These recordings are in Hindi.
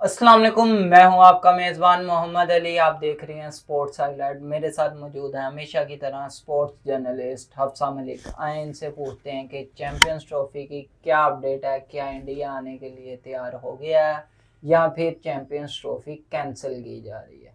अस्सलाम वालेकुम। मैं हूं आपका मेज़बान मोहम्मद अली। आप देख रहे हैं स्पोर्ट्स हाईलाइट। मेरे साथ मौजूद है हमेशा की तरह स्पोर्ट्स जर्नलिस्ट हफ्सा मलिक। आए इनसे पूछते हैं कि चैंपियंस ट्रॉफी की क्या अपडेट है, क्या इंडिया आने के लिए तैयार हो गया है या फिर चैंपियंस ट्रॉफी कैंसिल की जा रही है।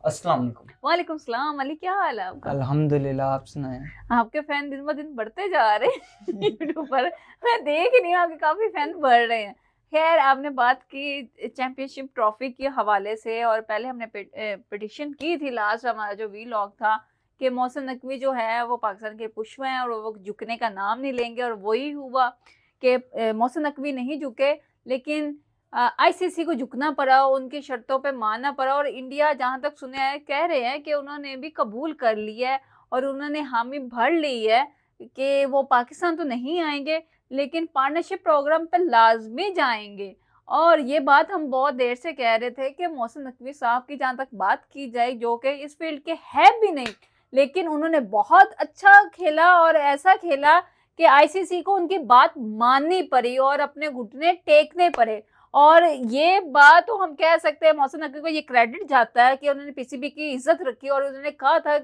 अस्सलाम वालेकुम। वालेकुम सलाम अली, क्या हाल है आपका? अल्हम्दुलिल्लाह, आप सुनाएं। आपके फैन दिन ब दिन बढ़ते जा रहे हैं यूट्यूब पर। मैं देख रही हूँ आपके काफी फैन बढ़ रहे हैं। खैर, आपने बात की चैंपियनशिप ट्रॉफी के हवाले से, और पहले हमने पिटिशन की थी। लास्ट हमारा जो वीलॉग था कि मोहसिन नकवी जो है वो पाकिस्तान के पुष्प हैं और वो झुकने का नाम नहीं लेंगे, और वही हुआ कि मोहसिन नकवी नहीं झुके। लेकिन आईसीसी को झुकना पड़ा, उनकी शर्तों पे मानना पड़ा, और इंडिया जहां तक सुने हैं कह रहे हैं कि उन्होंने भी कबूल कर लिया है और उन्होंने हामी भर ली है कि वो पाकिस्तान तो नहीं आएंगे लेकिन पार्टनरशिप प्रोग्राम पे लाजमी जाएंगे। और ये बात हम बहुत देर से कह रहे थे कि मोहसिन नकवी साहब की जहां तक बात की जाए, जो कि इस फील्ड के है भी नहीं, लेकिन उन्होंने बहुत अच्छा खेला और ऐसा खेला कि आईसीसी को उनकी बात माननी पड़ी और अपने घुटने टेकने पड़े। और ये बात तो हम कह सकते हैं मोहसिन नकवी को ये क्रेडिट जाता है कि उन्होंने पीसीबी की इज्जत रखी और उन्होंने कहा था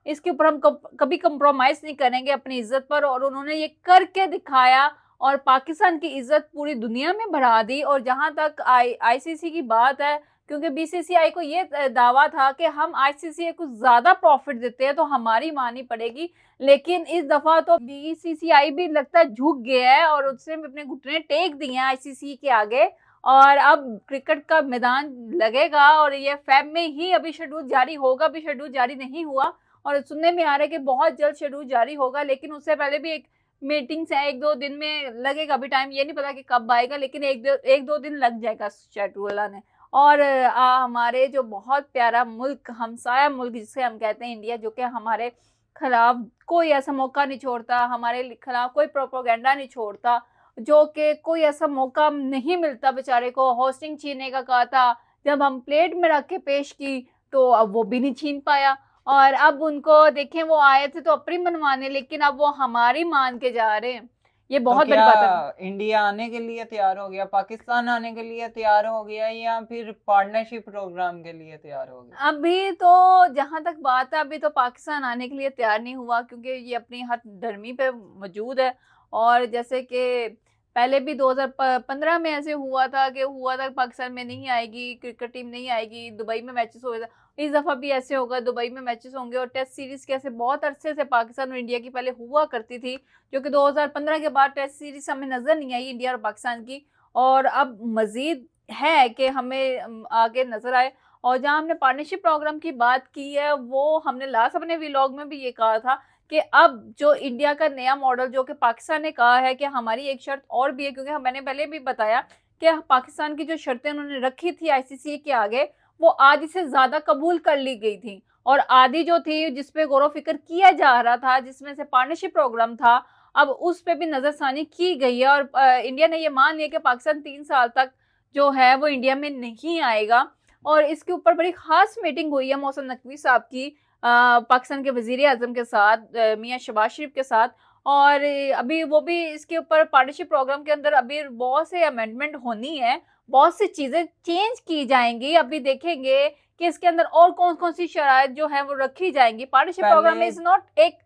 इसके ऊपर हम कभी कंप्रोमाइज नहीं करेंगे अपनी इज्जत पर, और उन्होंने ये करके दिखाया और पाकिस्तान की इज्जत पूरी दुनिया में बढ़ा दी। और जहां तक आईसीसी की बात है, क्योंकि बीसीसीआई को ये दावा था कि हम आईसीसी को ज्यादा प्रॉफिट देते हैं तो हमारी मानी पड़ेगी, लेकिन इस दफा तो बीसीसीआई भी लगता है झुक गया है और उसने अपने घुटने टेक दिए हैं आईसीसी के आगे। और अब क्रिकेट का मैदान लगेगा और ये फेब में ही अभी शेड्यूल जारी होगा, अभी शेड्यूल जारी नहीं हुआ और सुनने में आ रहा है कि बहुत जल्द शेड्यूल जारी होगा, लेकिन उससे पहले भी एक मीटिंग्स है, एक दो दिन में लगेगा। अभी टाइम ये नहीं पता कि कब आएगा, लेकिन एक दो दिन लग जाएगा शेड्यूल आने। और हमारे जो बहुत प्यारा मुल्क, हमसाया मुल्क जिसे हम कहते हैं इंडिया, जो कि हमारे खिलाफ कोई ऐसा मौका नहीं छोड़ता, हमारे खिलाफ कोई प्रोपोगंडा नहीं छोड़ता, जो कि कोई ऐसा मौका नहीं मिलता बेचारे को। होस्टिंग छीनने का कहा था, जब हम प्लेट में रख के पेश की तो अब वो भी नहीं छीन पाया। और अब उनको देखें, वो आए थे तो अपनी मनवाने, लेकिन अब वो हमारी मान के जा रहे हैं। ये तो बहुत बड़ी क्या बात है। इंडिया आने के लिए तैयार हो गया, पाकिस्तान आने के लिए तैयार हो गया या फिर पार्टनरशिप प्रोग्राम के लिए तैयार हो गया? अभी तो जहां तक बात है, अभी तो पाकिस्तान आने के लिए तैयार नहीं हुआ, क्योंकि ये अपनी हद धर्मी पे मौजूद है। और जैसे कि पहले भी 2015 में ऐसे हुआ था पाकिस्तान में नहीं आएगी, क्रिकेट टीम नहीं आएगी, दुबई में मैचेस हो गए। इस दफा भी ऐसे होगा, दुबई में मैचेस होंगे। और टेस्ट सीरीज कैसे बहुत अरसे से पाकिस्तान और इंडिया की पहले हुआ करती थी, जो कि 2015 के बाद टेस्ट सीरीज हमें नजर नहीं आई इंडिया और पाकिस्तान की। और अब मजीद है कि हमें आगे नजर आए। और जहां हमने पार्टनरशिप प्रोग्राम की बात की है, वो हमने लास्ट अपने व्लॉग में भी ये कहा था कि अब जो इंडिया का नया मॉडल, जो कि पाकिस्तान ने कहा है कि हमारी एक शर्त और भी है, क्योंकि मैंने पहले भी बताया कि पाकिस्तान की जो शर्तें उन्होंने रखी थी आईसीसी के आगे, वो आधी से ज्यादा कबूल कर ली गई थी, और आधी जो थी जिसपे गौर फिक्र किया जा रहा था, जिसमें से पार्टनरशिप प्रोग्राम था, अब उस पे भी नजरसानी की गई है। और इंडिया ने ये मान लिया कि पाकिस्तान 3 साल तक जो है वो इंडिया में नहीं आएगा। और इसके ऊपर बड़ी खास मीटिंग हुई है मोहसिन नकवी साहब की पाकिस्तान के वजीर आजम के साथ, मियां शहबाज शरीफ के साथ। और अभी वो भी इसके ऊपर पार्टनरशिप प्रोग्राम के अंदर अभी बहुत से अमेंडमेंट होनी है, बहुत सी चीजें चेंज की जाएंगी। अभी देखेंगे कि इसके अंदर और कौन कौन सी शराइत जो है वो रखी जाएंगी। पार्टनरशिप प्रोग्राम पहले में इज नॉट एक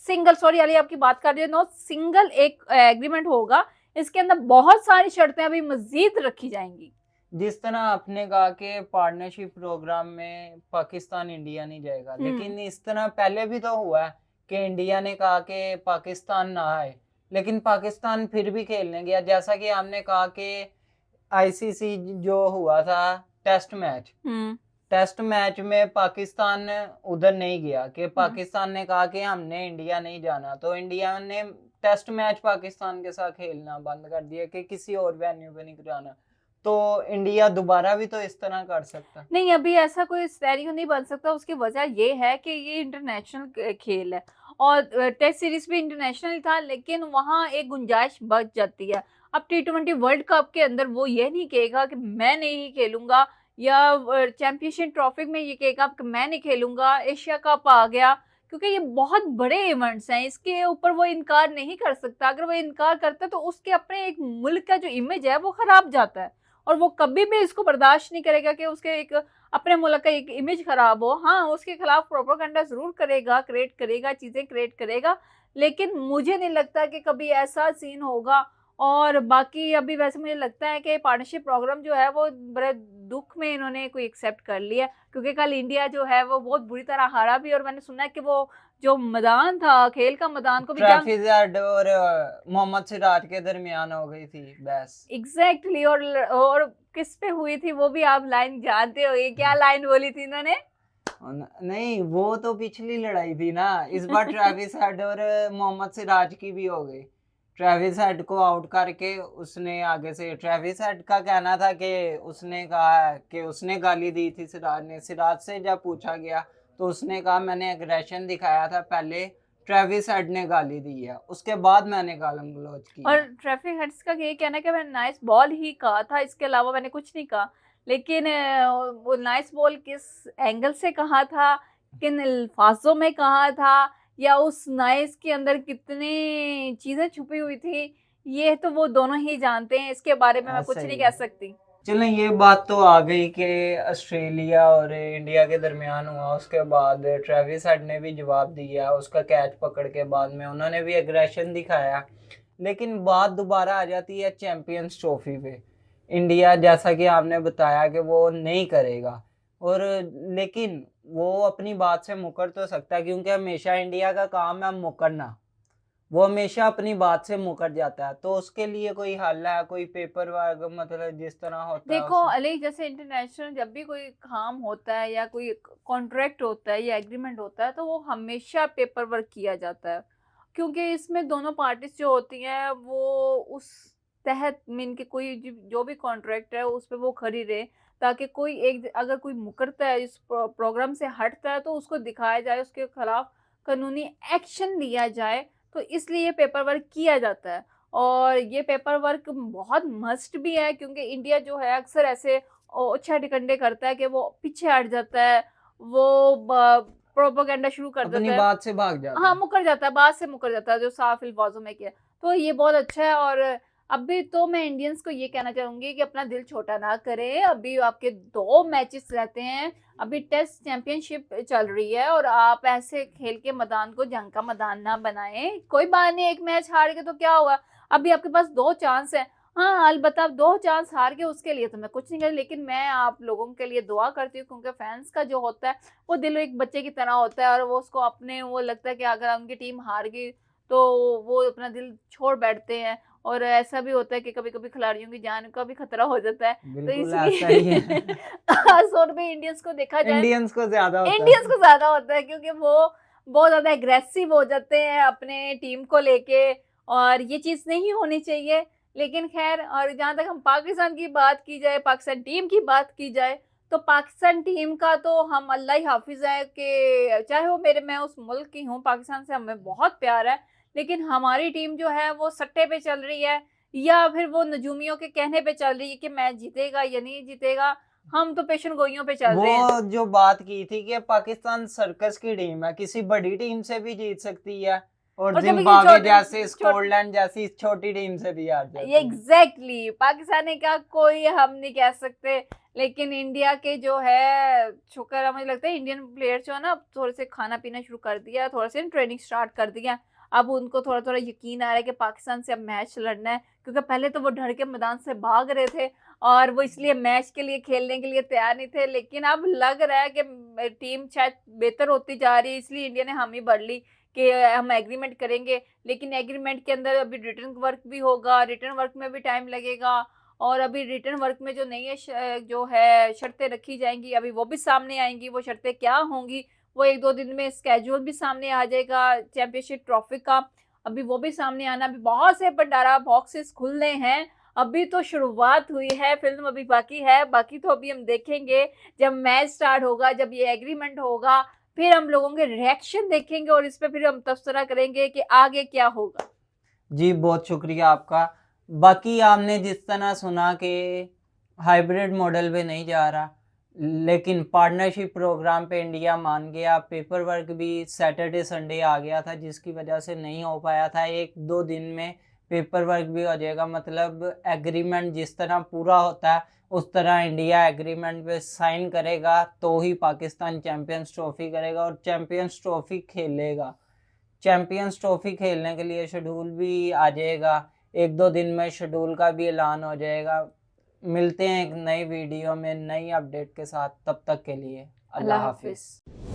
सिंगल, सॉरी अली आपकी बात कर रही है, नॉट सिंगल एक एग्रीमेंट होगा। इसके अंदर बहुत सारी शर्तें अभी मजीद रखी जाएंगी। जिस तरह आपने कहा कि पार्टनरशिप प्रोग्राम में पाकिस्तान इंडिया नहीं जाएगा, लेकिन इस तरह पहले भी तो हुआ है कि इंडिया ने कहा कि पाकिस्तान ना आए, लेकिन पाकिस्तान फिर भी खेलने गया। जैसा कि हमने कहा कि आईसीसी जो हुआ था टेस्ट मैच में पाकिस्तान उधर नहीं गया, कि पाकिस्तान ने कहा कि हमने इंडिया नहीं जाना, तो इंडिया ने टेस्ट मैच पाकिस्तान के साथ खेलना बंद कर दिया कि किसी और वेन्यू पे नहीं जाना। तो इंडिया दोबारा भी तो इस तरह कर सकता। नहीं, अभी ऐसा कोई सिनेरियो नहीं बन सकता। उसकी वजह ये है कि ये इंटरनेशनल खेल है, और टेस्ट सीरीज भी इंटरनेशनल था, लेकिन वहाँ एक गुंजाइश बच जाती है। अब T20 वर्ल्ड कप के अंदर वो ये नहीं कहेगा कि मैं नहीं खेलूंगा, या चैंपियनशिप ट्रॉफी में ये कहेगा कि मैं नहीं खेलूंगा। एशिया कप आ गया, क्योंकि ये बहुत बड़े इवेंट्स हैं, इसके ऊपर वो इनकार नहीं कर सकता। अगर वो इनकार करता है तो उसके अपने एक मुल्क का जो इमेज है वो खराब जाता है। और वो कभी भी इसको बर्दाश्त नहीं करेगा कि उसके एक अपने मुल्क का एक इमेज खराब हो। हाँ, उसके खिलाफ प्रोपेगेंडा जरूर करेगा, क्रिएट करेगा, चीजें क्रिएट करेगा, लेकिन मुझे नहीं लगता कि कभी ऐसा सीन होगा। और बाकी अभी वैसे मुझे लगता है कि पार्टनरशिप प्रोग्राम जो है वो बड़े दुख में इन्होंने कोई एक्सेप्ट कर लिया, क्योंकि कल इंडिया जो है वो बहुत बुरी तरह हारा भी, और मैंने सुना है कि वो जो मैदान था, खेल का मैदान को भी जंग ट्रैफिक हेड और मोहम्मद सिराज के दरमियान हो गई थी बस। एग्जैक्टली और किस पे हुई थी वो भी आप लाइन जानते हो, ये क्या लाइन बोली थी इन्होंने? नहीं, वो तो पिछली लड़ाई थी ना, इस बार ट्रेविस हेड और मोहम्मद सिराज की भी हो गई। ट्रेविस हेड को आउट करके उसने आगे से, ट्रेविस हेड का कहना था कि उसने कहा कि उसने गाली दी थी सिराज ने। सिराज से जब पूछा गया तो उसने कहा मैंने एग्रेशन दिखाया था, पहले ट्रेविस हेड ने गाली दी है, उसके बाद मैंने गालम गलौज की और है। ट्रैफिक हेड्स का ये कहना है कि मैंने नाइस बॉल ही कहा था, इसके अलावा मैंने कुछ नहीं कहा। लेकिन वो नाइस बॉल किस एंगल से कहा था, किन अल्फाजों में कहा था, या उस नाइस के अंदर कितनी चीजें छुपी हुई थी, ये तो वो दोनों ही जानते हैं, इसके बारे में मैं कुछ ऐसा नहीं ही कह है। सकती। चलें, ये बात तो आ गई कि ऑस्ट्रेलिया और इंडिया के दरमियान हुआ, उसके बाद ट्रेविस हेड ने भी जवाब दिया, उसका कैच पकड़ के बाद में उन्होंने भी एग्रेशन दिखाया। लेकिन बात दोबारा आ जाती है चैंपियंस ट्रॉफी पे। इंडिया, जैसा कि आपने बताया कि वो नहीं करेगा, और लेकिन वो अपनी बात से मुकर तो सकता है, क्योंकि हमेशा इंडिया का काम है मुकरना। वो हमेशा अपनी बात से मुकर जाता है, तो उसके लिए कोई हल है, कोई पेपर वर्क, मतलब जिस तरह होता है देखो उसे। अली, जैसे इंटरनेशनल जब भी कोई काम होता है या कोई कॉन्ट्रैक्ट होता है या एग्रीमेंट होता है, तो वो हमेशा पेपर वर्क किया जाता है, क्योंकि इसमें दोनों पार्टीज जो होती हैं वो उस तहत मीन के कोई जो भी कॉन्ट्रैक्ट है उस पे वो खरी रहे, ताकि कोई एक अगर कोई मुकरता है, इस प्रोग्राम से हटता है, तो उसको दिखाया जाए, उसके खिलाफ कानूनी एक्शन लिया जाए। तो इसलिए पेपर वर्क किया जाता है, और ये पेपर वर्क बहुत मस्ट भी है, क्योंकि इंडिया जो है अक्सर ऐसे अच्छा टिकंडे करता है कि वो पीछे हट जाता है, वो प्रोपेगेंडा शुरू कर अपनी देता है। बात से भाग जाता हाँ, है। मुकर जाता है, बात से मुकर जाता है, जो साफ अल्फाजों में किया। तो ये बहुत अच्छा है। और अभी तो मैं इंडियंस को ये कहना चाहूंगी कि अपना दिल छोटा ना करें, अभी आपके 2 मैचेस रहते हैं, अभी टेस्ट चैंपियनशिप चल रही है, और आप ऐसे खेल के मैदान को जंग का मैदान ना बनाएं। कोई बात नहीं, एक मैच हार गए तो क्या हुआ, अभी आपके पास 2 चांस है। हाँ, अलबत्ता 2 चांस हार के उसके लिए तो मैं कुछ नहीं कर, लेकिन मैं आप लोगों के लिए दुआ करती हूँ, क्योंकि फैंस का जो होता है वो दिल एक बच्चे की तरह होता है, और वो उसको अपने वो लगता है कि अगर उनकी टीम हार गई तो वो अपना दिल छोड़ बैठते हैं। और ऐसा भी होता है कि कभी कभी खिलाड़ियों की जान का भी खतरा हो जाता है। तो बिल्कुल ऐसा ही इसलिए है। खासतौर पे इंडियंस को देखा जाए, इंडियंस को ज्यादा होता इंडियंस है। को ज्यादा होता है, क्योंकि वो बहुत ज्यादा एग्रेसिव हो जाते हैं अपने टीम को लेके, और ये चीज नहीं होनी चाहिए। लेकिन खैर, और जहां तक हम पाकिस्तान की बात की जाए, पाकिस्तान टीम की बात की जाए, तो पाकिस्तान टीम का तो हम अल्लाह ही हाफिज है कि चाहे वो मैं उस मुल्क की हूँ, पाकिस्तान से हमें बहुत प्यार है, लेकिन हमारी टीम जो है वो सट्टे पे चल रही है, या फिर वो नजूमियों के कहने पे चल रही है कि मैच जीतेगा या नहीं जीतेगा। हम तो पेशन गोइयों पे चल वो रहे हैं। जो बात की थी कि पाकिस्तान सर्कस की टीम है, किसी बड़ी टीम से भी जीत सकती है, और और कभी जिम्बाब्वे छोटे जैसे, छोटे स्कॉटलैंड जैसी छोटी टीम से भी हार ये जाती है। एग्जैक्टली पाकिस्तान का कोई हम नहीं कह सकते। लेकिन इंडिया के जो है, शुक्र है, मुझे लगता है इंडियन प्लेयर्स जो है ना, अब थोड़े से खाना पीना शुरू कर दिया, थोड़ा से ट्रेनिंग स्टार्ट कर दिया। अब उनको थोड़ा थोड़ा यकीन आ रहा है कि पाकिस्तान से अब मैच लड़ना है, क्योंकि पहले तो वो डर के मैदान से भाग रहे थे, और वो इसलिए मैच के लिए खेलने के लिए तैयार नहीं थे। लेकिन अब लग रहा है कि टीम शायद बेहतर होती जा रही है, इसलिए इंडिया ने हामी भर ली कि हम एग्रीमेंट करेंगे। लेकिन एग्रीमेंट के अंदर अभी रिटर्न वर्क भी होगा, रिटर्न वर्क में भी टाइम लगेगा, और अभी रिटर्न वर्क में जो नई जो है शर्तें रखी जाएंगी, अभी वो भी सामने आएंगी। वो शर्तें क्या होंगी वो 1-2 दिन में स्केड्यूल भी सामने आ जाएगा चैंपियनशिप ट्रॉफी का, अभी वो भी सामने आना, अभी बहुत से भंडारा बॉक्सेस खुलने हैं। अभी तो शुरुआत हुई है, फिल्म अभी बाकी है, बाकी तो अभी हम देखेंगे जब मैच स्टार्ट होगा, जब ये एग्रीमेंट होगा, फिर हम लोगों के रिएक्शन देखेंगे, और इस पे फिर हम तबसरा करेंगे कि आगे क्या होगा। जी, बहुत शुक्रिया आपका। बाकी आपने जिस तरह सुना कि हाइब्रिड मॉडल पे नहीं जा रहा, लेकिन पार्टनरशिप प्रोग्राम पे इंडिया मान गया। पेपर वर्क भी सैटरडे संडे आ गया था, जिसकी वजह से नहीं हो पाया था, 1-2 दिन में पेपर वर्क भी हो जाएगा, मतलब एग्रीमेंट जिस तरह पूरा होता है उस तरह इंडिया एग्रीमेंट पे साइन करेगा तो ही पाकिस्तान चैंपियंस ट्रॉफी करेगा और चैंपियंस ट्रॉफी खेलेगा। चैंपियंस ट्रॉफी खेलने के लिए शेड्यूल भी आ जाएगा, 1-2 दिन में शेड्यूल का भी ऐलान हो जाएगा। मिलते हैं एक नई वीडियो में नई अपडेट के साथ, तब तक के लिए अल्लाह अल्लाह हाफिज़। हाफिज।